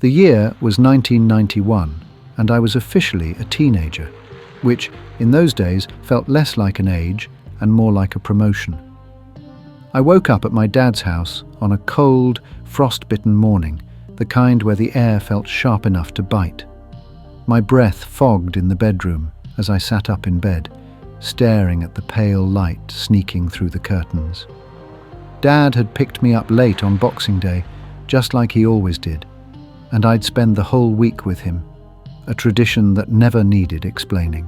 The year was 1991, and I was officially a teenager, which, in those days, felt less like an age and more like a promotion. I woke up at my dad's house on a cold, frost-bitten morning, the kind where the air felt sharp enough to bite. My breath fogged in the bedroom as I sat up in bed, staring at the pale light sneaking through the curtains. Dad had picked me up late on Boxing Day, just like he always did, and I'd spend the whole week with him, a tradition that never needed explaining.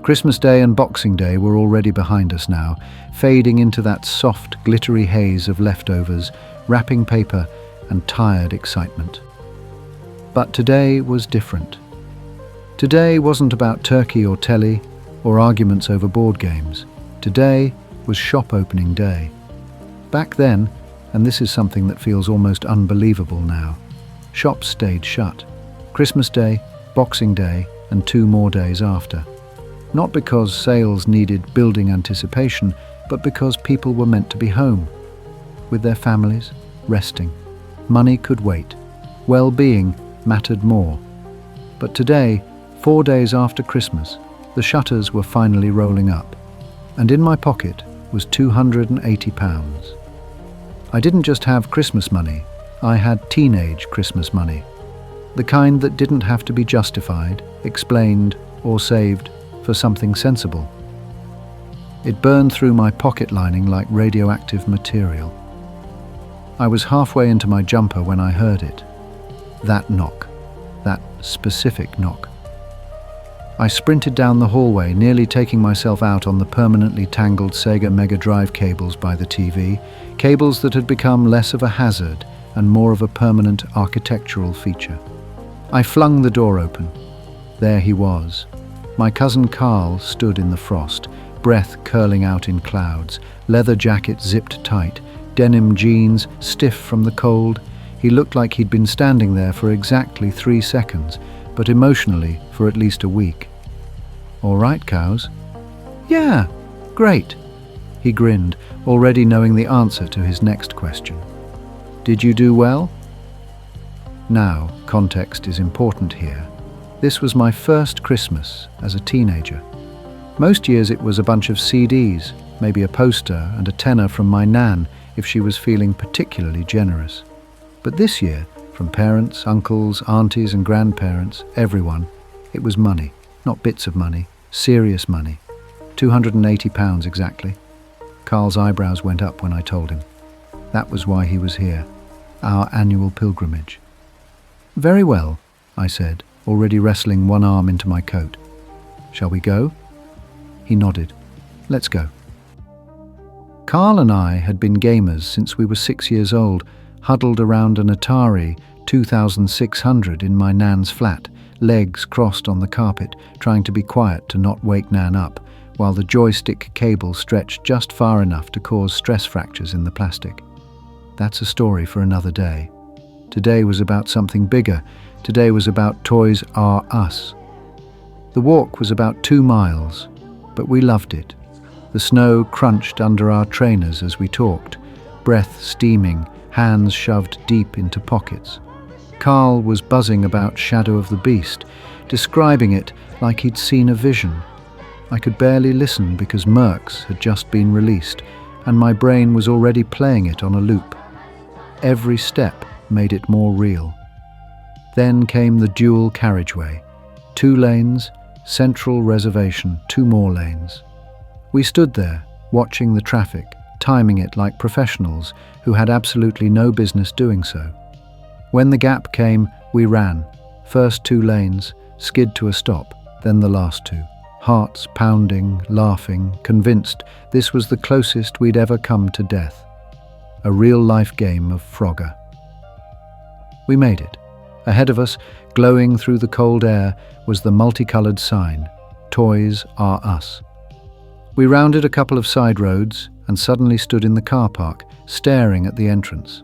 Christmas Day and Boxing Day were already behind us now, fading into that soft, glittery haze of leftovers, wrapping paper, and tired excitement. But today was different. Today wasn't about turkey or telly, or arguments over board games. Today was shop opening day. Back then, and this is something that feels almost unbelievable now, shops stayed shut. Christmas Day, Boxing Day, and 2 more days after. Not because sales needed building anticipation, but because people were meant to be home, with their families, resting. Money could wait. Well-being mattered more. But today, 4 days after Christmas, the shutters were finally rolling up, and in my pocket was £280. I didn't just have Christmas money, I had teenage Christmas money. The kind that didn't have to be justified, explained, or saved for something sensible. It burned through my pocket lining like radioactive material. I was halfway into my jumper when I heard it. That knock. That specific knock. I sprinted down the hallway, nearly taking myself out on the permanently tangled Sega Mega Drive cables by the TV, cables that had become less of a hazard and more of a permanent architectural feature. I flung the door open. There he was. My cousin Carl stood in the frost, breath curling out in clouds, leather jacket zipped tight, denim jeans stiff from the cold. He looked like he'd been standing there for exactly 3 seconds, but emotionally for at least a week. "All right, cows?" "Yeah, great." He grinned, already knowing the answer to his next question. "Did you do well?" Now, context is important here. This was my first Christmas as a teenager. Most years it was a bunch of CDs, maybe a poster and a tenner from my nan if she was feeling particularly generous. But this year, from parents, uncles, aunties and grandparents, everyone, it was money, not bits of money, serious money. £280 exactly. Carl's eyebrows went up when I told him. That was why he was here, our annual pilgrimage. "Very well," I said, already wrestling one arm into my coat. "Shall we go?" He nodded. "Let's go." Carl and I had been gamers since we were 6 years old, huddled around an Atari 2600 in my nan's flat, legs crossed on the carpet, trying to be quiet to not wake Nan up, while the joystick cable stretched just far enough to cause stress fractures in the plastic. That's a story for another day. Today was about something bigger. Today was about Toys R Us. The walk was about 2 miles, but we loved it. The snow crunched under our trainers as we talked, breath steaming, hands shoved deep into pockets. Carl was buzzing about Shadow of the Beast, describing it like he'd seen a vision. I could barely listen because Mercs had just been released, and my brain was already playing it on a loop. Every step made it more real. Then came the dual carriageway. 2 lanes, central reservation, 2 more lanes. We stood there, watching the traffic, timing it like professionals who had absolutely no business doing so. When the gap came, we ran. First 2 lanes, skid to a stop, then the last 2. Hearts pounding, laughing, convinced this was the closest we'd ever come to death. A real-life game of Frogger. We made it. Ahead of us, glowing through the cold air, was the multicolored sign, Toys R Us. We rounded a couple of side roads and suddenly stood in the car park, staring at the entrance.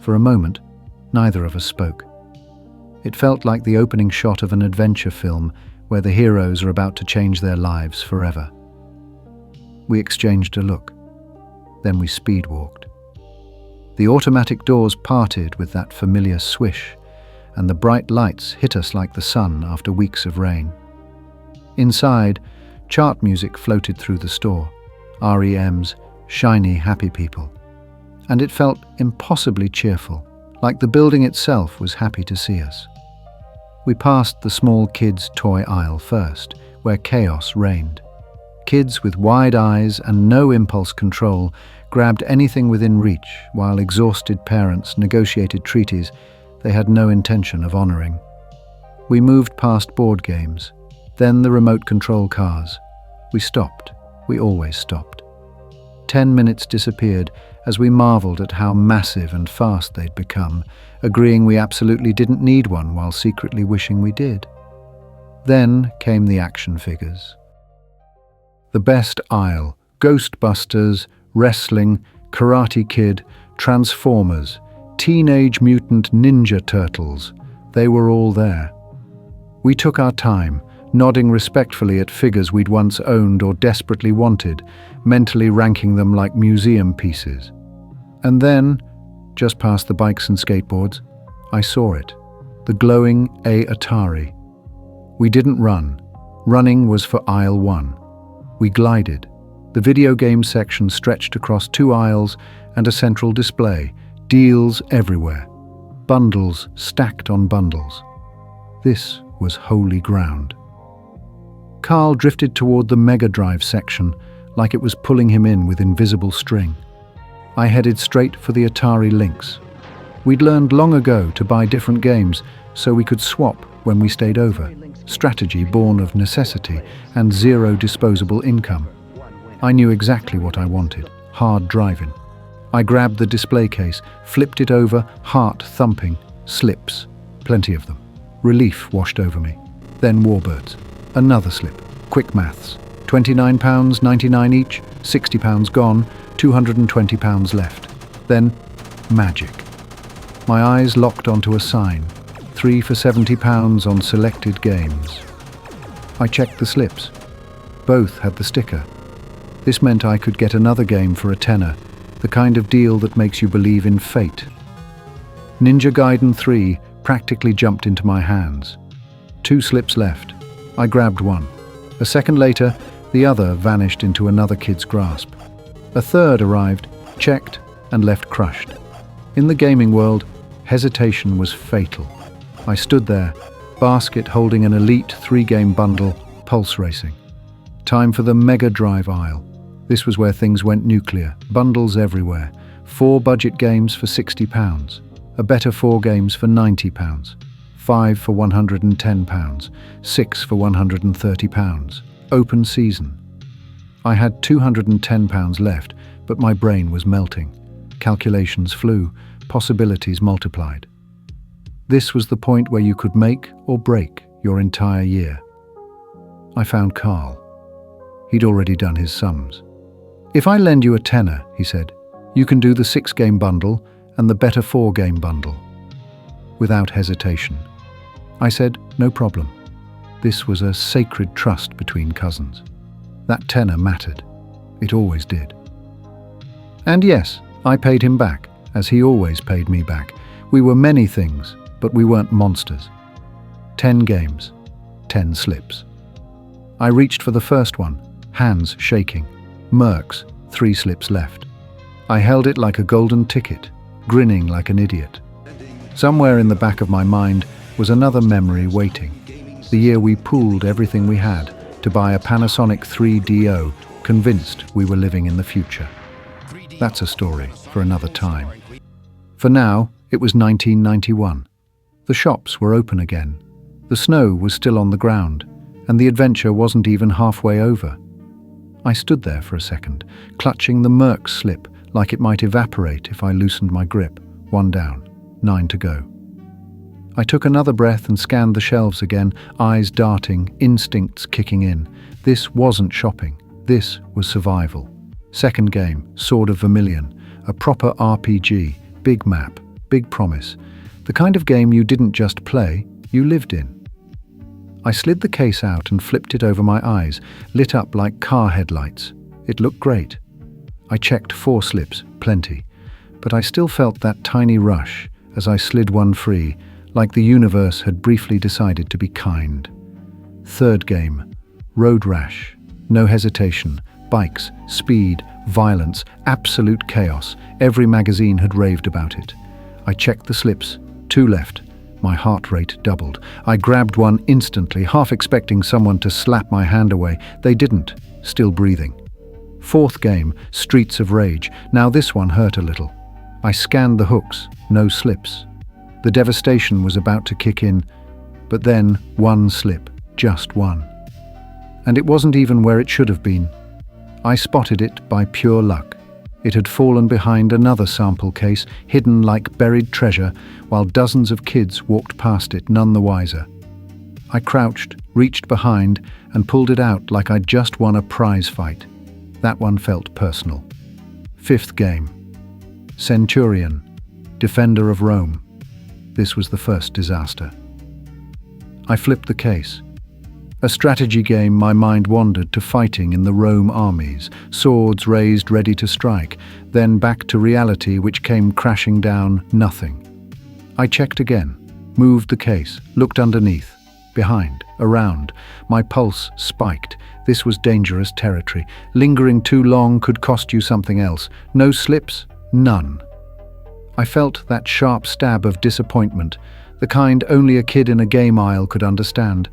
For a moment, neither of us spoke. It felt like the opening shot of an adventure film where the heroes are about to change their lives forever. We exchanged a look. Then we speed walked. The automatic doors parted with that familiar swish, and the bright lights hit us like the sun after weeks of rain. Inside, chart music floated through the store, REM's Shiny Happy People. And it felt impossibly cheerful, like the building itself was happy to see us. We passed the small kids' toy aisle first, where chaos reigned. Kids with wide eyes and no impulse control grabbed anything within reach, while exhausted parents negotiated treaties they had no intention of honoring. We moved past board games, then the remote control cars. We stopped. We always stopped. 10 minutes disappeared as we marveled at how massive and fast they'd become, agreeing we absolutely didn't need one while secretly wishing we did. Then came the action figures. The best aisle: Ghostbusters, Wrestling, Karate Kid, Transformers, Teenage Mutant Ninja Turtles. They were all there. We took our time, nodding respectfully at figures we'd once owned or desperately wanted, mentally ranking them like museum pieces. And then, just past the bikes and skateboards, I saw it. The glowing Atari. We didn't run. Running was for aisle 1. We glided. The video game section stretched across 2 aisles and a central display, deals everywhere. Bundles stacked on bundles. This was holy ground. Carl drifted toward the Mega Drive section, like it was pulling him in with invisible string. I headed straight for the Atari Lynx. We'd learned long ago to buy different games so we could swap when we stayed over. Strategy born of necessity and zero disposable income. I knew exactly what I wanted: hard driving. I grabbed the display case, flipped it over, heart thumping. Slips. Plenty of them. Relief washed over me. Then Warbirds. Another slip. Quick maths. £29.99 each, £60 gone, £220 left. Then magic. My eyes locked onto a sign. 3 for £70 on selected games. I checked the slips. Both had the sticker. This meant I could get another game for a tenner, the kind of deal that makes you believe in fate. Ninja Gaiden 3 practically jumped into my hands. 2 slips left. I grabbed one. A second later, the other vanished into another kid's grasp. A third arrived, checked, and left crushed. In the gaming world, hesitation was fatal. I stood there, basket holding an elite 3-game bundle, pulse racing. Time for the Mega Drive aisle. This was where things went nuclear. Bundles everywhere. 4 budget games for £60. A better 4 games for £90. 5 for £110. 6 for £130. Open season. I had £210 left, but my brain was melting. Calculations flew. Possibilities multiplied. This was the point where you could make or break your entire year. I found Carl. He'd already done his sums. "If I lend you a tenner," he said, "you can do the 6-game bundle and the better 4-game bundle." Without hesitation. I said, "No problem." This was a sacred trust between cousins. That tenner mattered. It always did. And yes, I paid him back, as he always paid me back. We were many things, but we weren't monsters. 10 games, 10 slips. I reached for the first one, hands shaking. Mercs, 3 slips left. I held it like a golden ticket, grinning like an idiot. Somewhere in the back of my mind was another memory waiting. The year we pooled everything we had to buy a Panasonic 3DO, convinced we were living in the future. That's a story for another time. For now, it was 1991. The shops were open again. The snow was still on the ground, and the adventure wasn't even halfway over. I stood there for a second, clutching the Merc slip like it might evaporate if I loosened my grip. 1 down, 9 to go. I took another breath and scanned the shelves again, eyes darting, instincts kicking in. This wasn't shopping. This was survival. Second game, Sword of Vermilion, a proper RPG, big map, big promise. The kind of game you didn't just play, you lived in. I slid the case out and flipped it over my eyes, lit up like car headlights. It looked great. I checked 4 slips, plenty. but I still felt that tiny rush as I slid one free, like the universe had briefly decided to be kind. Third game, Road Rash. No hesitation. Bikes, speed, violence, absolute chaos. Every magazine had raved about it. I checked the slips. 2 left. My heart rate doubled. I grabbed one instantly, half expecting someone to slap my hand away. They didn't, still breathing. Fourth game, Streets of Rage. Now this one hurt a little. I scanned the hooks. No slips. The devastation was about to kick in, but then one slip. Just one. And it wasn't even where it should have been. I spotted it by pure luck. It had fallen behind another sample case, hidden like buried treasure, while dozens of kids walked past it none the wiser. I crouched, reached behind, and pulled it out like I'd just won a prize fight. That one felt personal. Fifth game. Centurion, Defender of Rome. This was the first disaster. I flipped the case. A strategy game, my mind wandered to fighting in the Rome armies, swords raised ready to strike, then back to reality which came crashing down, nothing. I checked again, moved the case, looked underneath, behind, around. My pulse spiked. This was dangerous territory. Lingering too long could cost you something else. No slips, none. I felt that sharp stab of disappointment, the kind only a kid in a game aisle could understand.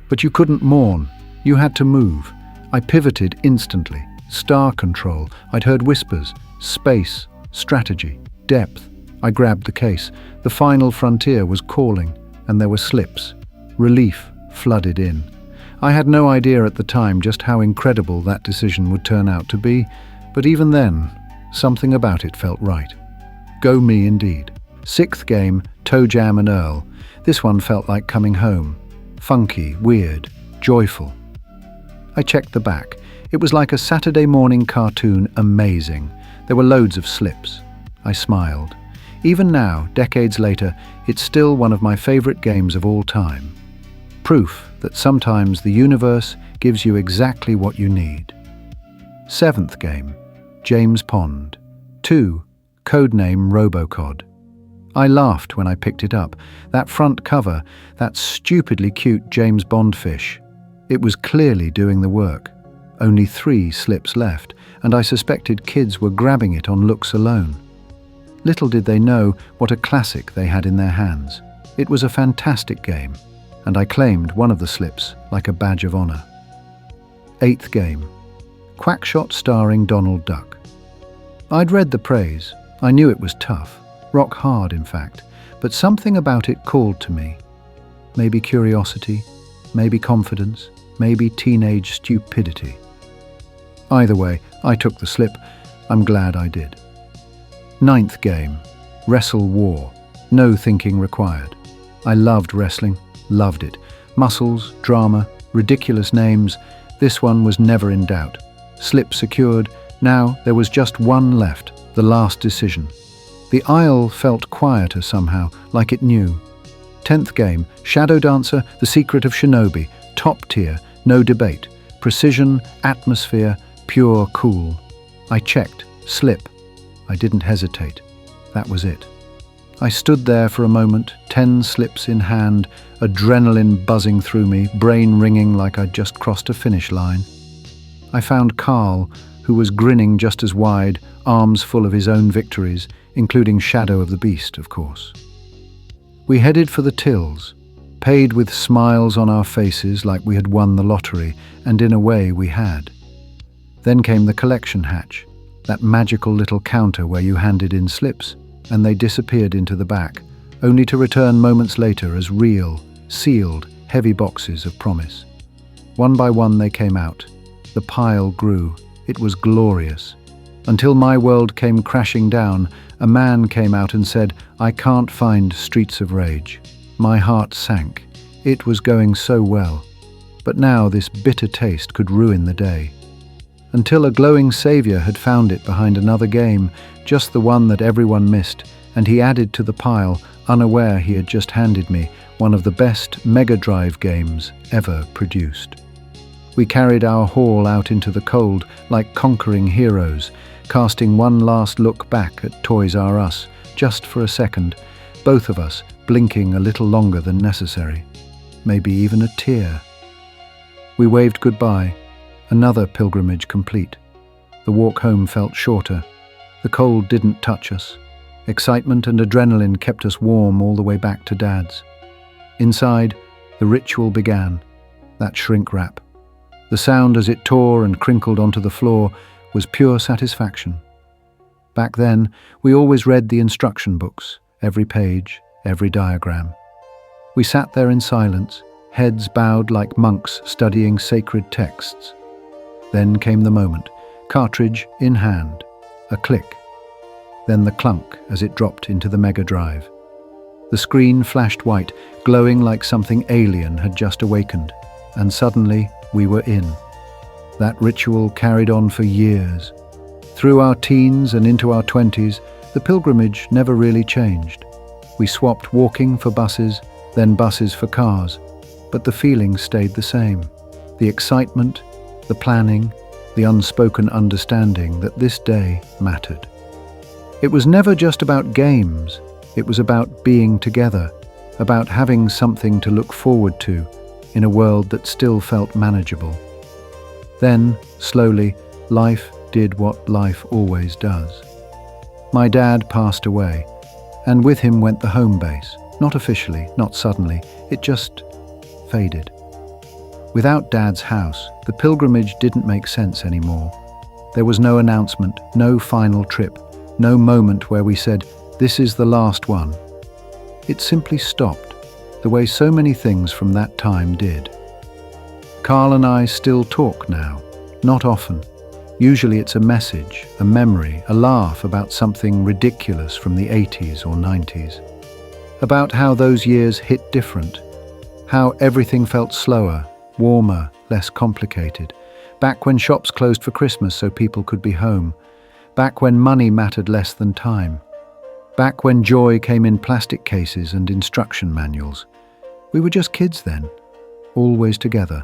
But you couldn't mourn. You had to move. I pivoted instantly. Star control. I'd heard whispers. Space. Strategy. Depth. I grabbed the case. The final frontier was calling, and there were slips. Relief flooded in. I had no idea at the time just how incredible that decision would turn out to be, but even then, something about it felt right. Go me indeed. Sixth game, Toe Jam and Earl. This one felt like coming home. Funky, weird, joyful. I checked the back. It was like a Saturday morning cartoon, amazing. There were loads of slips. I smiled. Even now, decades later, it's still one of my favorite games of all time. Proof that sometimes the universe gives you exactly what you need. Seventh game, James Pond. 2, codename Robocod. I laughed when I picked it up. That front cover, that stupidly cute James Bond fish. It was clearly doing the work. Only 3 slips left, and I suspected kids were grabbing it on looks alone. Little did they know what a classic they had in their hands. It was a fantastic game, and I claimed one of the slips like a badge of honor. Eighth game, Quackshot starring Donald Duck. I'd read the praise. I knew it was tough. Rock hard, in fact, but something about it called to me. Maybe curiosity, maybe confidence, maybe teenage stupidity. Either way, I took the slip. I'm glad I did. Ninth game, Wrestle War. No thinking required. I loved wrestling, loved it. Muscles, drama, ridiculous names. This one was never in doubt. Slip secured. Now there was just one left, the last decision. The aisle felt quieter somehow, like it knew. 10th game, Shadow Dancer, The Secret of Shinobi. Top tier, no debate. Precision, atmosphere, pure cool. I checked. Slip. I didn't hesitate. That was it. I stood there for a moment, 10 slips in hand, adrenaline buzzing through me, brain ringing like I'd just crossed a finish line. I found Carl, who was grinning just as wide, arms full of his own victories, including Shadow of the Beast, of course. We headed for the tills, paid with smiles on our faces like we had won the lottery, and in a way we had. Then came the collection hatch, that magical little counter where you handed in slips, and they disappeared into the back, only to return moments later as real, sealed, heavy boxes of promise. One by one they came out. The pile grew. It was glorious. Until my world came crashing down, a man came out and said, "I can't find Streets of Rage." My heart sank. It was going so well. But now this bitter taste could ruin the day. Until a glowing savior had found it behind another game, just the one that everyone missed, and he added to the pile, unaware he had just handed me one of the best Mega Drive games ever produced. We carried our haul out into the cold like conquering heroes, casting one last look back at Toys R Us, just for a second, both of us blinking a little longer than necessary, maybe even a tear. We waved goodbye, another pilgrimage complete. The walk home felt shorter. The cold didn't touch us. Excitement and adrenaline kept us warm all the way back to Dad's. Inside, the ritual began, that shrink wrap. The sound as it tore and crinkled onto the floor was pure satisfaction. Back then, we always read the instruction books, every page, every diagram. We sat there in silence, heads bowed like monks studying sacred texts. Then came the moment, cartridge in hand, a click, then the clunk as it dropped into the Mega Drive. The screen flashed white, glowing like something alien had just awakened, and suddenly we were in. That ritual carried on for years. Through our teens and into our 20s, the pilgrimage never really changed. We swapped walking for buses, then buses for cars, but the feeling stayed the same. The excitement, the planning, the unspoken understanding that this day mattered. It was never just about games. It was about being together, about having something to look forward to in a world that still felt manageable. Then, slowly, life did what life always does. My dad passed away, and with him went the home base. Not officially, not suddenly, it just faded. Without Dad's house, the pilgrimage didn't make sense anymore. There was no announcement, no final trip, no moment where we said, "This is the last one." It simply stopped, the way so many things from that time did. Carl and I still talk now, not often. Usually it's a message, a memory, a laugh about something ridiculous from the 80s or 90s. About how those years hit different, how everything felt slower, warmer, less complicated. Back when shops closed for Christmas so people could be home. Back when money mattered less than time. Back when joy came in plastic cases and instruction manuals. We were just kids then, always together,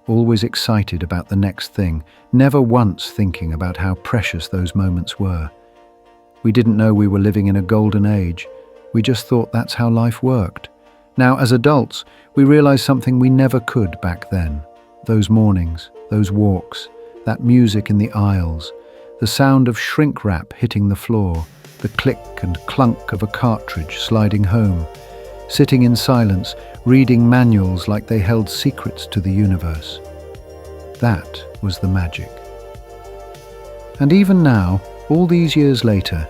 always excited about the next thing, never once thinking about how precious those moments were. We didn't know we were living in a golden age. We just thought that's how life worked. Now, as adults, we realize something we never could back then. Those mornings, those walks, that music in the aisles, the sound of shrink wrap hitting the floor, the click and clunk of a cartridge sliding home, sitting in silence, reading manuals like they held secrets to the universe. That was the magic. And even now, all these years later,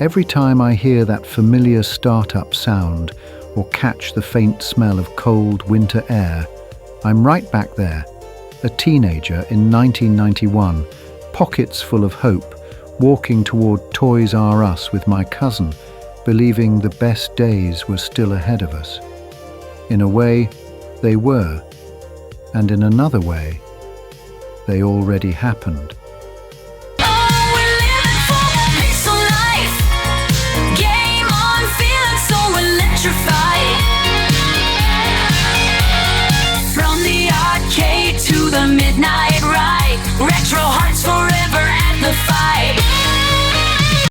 every time I hear that familiar start-up sound or catch the faint smell of cold winter air, I'm right back there, a teenager in 1991, pockets full of hope, walking toward Toys R Us with my cousin, believing the best days were still ahead of us. In a way, they were, and in another way, they already happened. From the arcade to the midnight ride, retro hearts forever at the fight.